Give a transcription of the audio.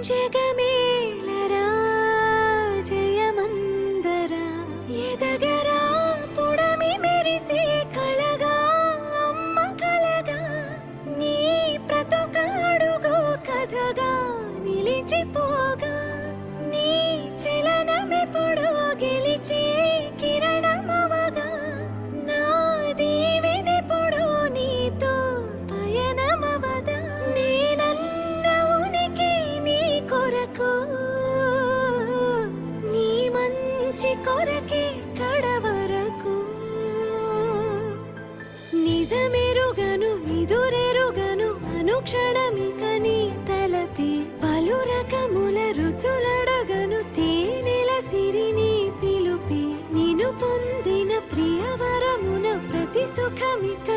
జగమేలరా జయమందరా ఎదగరా పుడమి మెరిసే కళగా అమ్మ కలగా నీ ప్రతొక అడుగో కథగా నిలిచిపోగా నీ చలనమెప్పుడో గెలిచే కిరణమవగా నా దీవెనెప్పుడో నీతో పయనమవదా నేనన్న ఉనికి నీ కొరకు నీ మంచి కొరకే కడవరకు నిజమెరుగను నిదురెరుగను అనుక్షణమిక నీ తలపి పలు రకముల రుచులడగను తేనెల సిరిని పిలుపి నిను పొందిన ప్రియవరమున ప్రతి సుఖమిక